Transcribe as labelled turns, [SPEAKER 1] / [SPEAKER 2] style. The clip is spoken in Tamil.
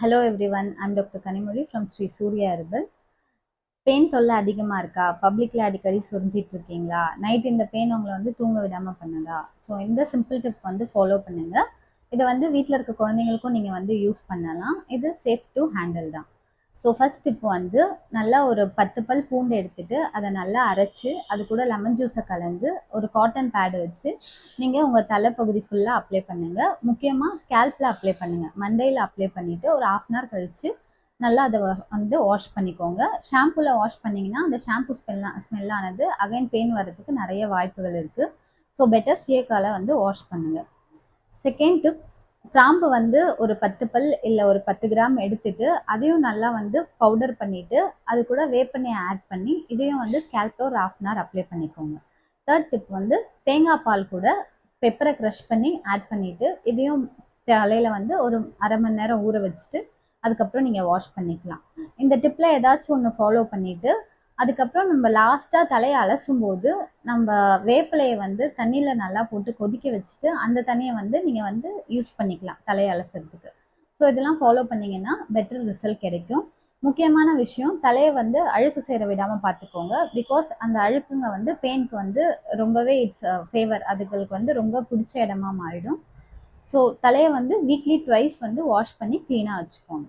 [SPEAKER 1] Hello everyone, I'm Dr. Kanimuri from Sri Surya Herbal. Pain தொல்லை அதிகமாக இருக்கா? பப்ளிக்கில் அடிக்கடி சொரிஞ்சிட்டு இருக்கீங்களா? நைட் இந்த பெயின் உங்களை வந்து தூங்க விடாமல் பண்ணுதா? ஸோ இந்த சிம்பிள் டிப் வந்து ஃபாலோ பண்ணுங்க. இதை வந்து வீட்டில் இருக்க குழந்தைங்களுக்கும் நீங்கள் வந்து யூஸ் பண்ணலாம். இது சேஃப் டு ஹேண்டில் தான். ஸோ ஃபர்ஸ்ட் டிப் வந்து நல்லா ஒரு 10 பல் பூண்டு எடுத்துட்டு அதை நல்லா அரைச்சி அது கூட லெமன் ஜூஸை கலந்து ஒரு காட்டன் பேடு வச்சு நீங்கள் உங்கள் தலைப்பகுதி ஃபுல்லாக அப்ளை பண்ணுங்கள். முக்கியமாக ஸ்கேல்பில் அப்ளை பண்ணுங்கள். மண்டையில் அப்ளை பண்ணிவிட்டு ஒரு 1/2 hour கழித்து நல்லா அதை வந்து வாஷ் பண்ணிக்கோங்க. ஷாம்புவில் வாஷ் பண்ணிங்கன்னா அந்த ஷாம்பு ஸ்மெல்லானது அகைன் பெயின் வர்றதுக்கு நிறைய வாய்ப்புகள் இருக்குது. ஸோ பெட்டர் ஷேக்கால் வந்து வாஷ் பண்ணுங்கள். செகண்ட் டிப், கிராம்பு வந்து ஒரு 10 பல் இல்லை ஒரு 10 கிராம் எடுத்துட்டு அதையும் நல்லா வந்து பவுடர் பண்ணிவிட்டு அது கூட வேப்பெண்ணெயை ஆட் பண்ணி இதையும் வந்து ஸ்கேல்பில் ஒரு 1/2 hour அப்ளை பண்ணிக்கோங்க. தேர்ட் டிப் வந்து தேங்காய் பால் கூட பெப்பரை க்ரஷ் பண்ணி ஆட் பண்ணிவிட்டு இதையும் தலையில் வந்து ஒரு அரை மணி நேரம் ஊற வச்சுட்டு அதுக்கப்புறம் நீங்கள் வாஷ் பண்ணிக்கலாம். இந்த டிப்பில் ஏதாச்சும் ஒன்று ஃபாலோ பண்ணிவிட்டு அதுக்கப்புறம் நம்ம லாஸ்ட்டாக தலையை அலசும் போது நம்ம வேப்பிலையை வந்து தண்ணியில் நல்லா போட்டு கொதிக்க வச்சுட்டு அந்த தண்ணியை வந்து நீங்கள் வந்து யூஸ் பண்ணிக்கலாம் தலையை அலசுறதுக்கு. ஸோ இதெல்லாம் ஃபாலோ பண்ணிங்கன்னா பெட்டர் ரிசல்ட் கிடைக்கும். முக்கியமான விஷயம், தலையை வந்து அழுக்கு சேர விடாமல் பார்த்துக்கோங்க. பிகாஸ் அந்த அழுக்குங்க வந்து பெயினுக்கு வந்து ரொம்பவே இட்ஸ் ஃபேவர், அதுகளுக்கு வந்து ரொம்ப பிடிச்ச இடமா மாறிடும். ஸோ தலையை வந்து வீக்லி ட்வைஸ் வந்து வாஷ் பண்ணி க்ளீனாக வச்சுக்கோங்க.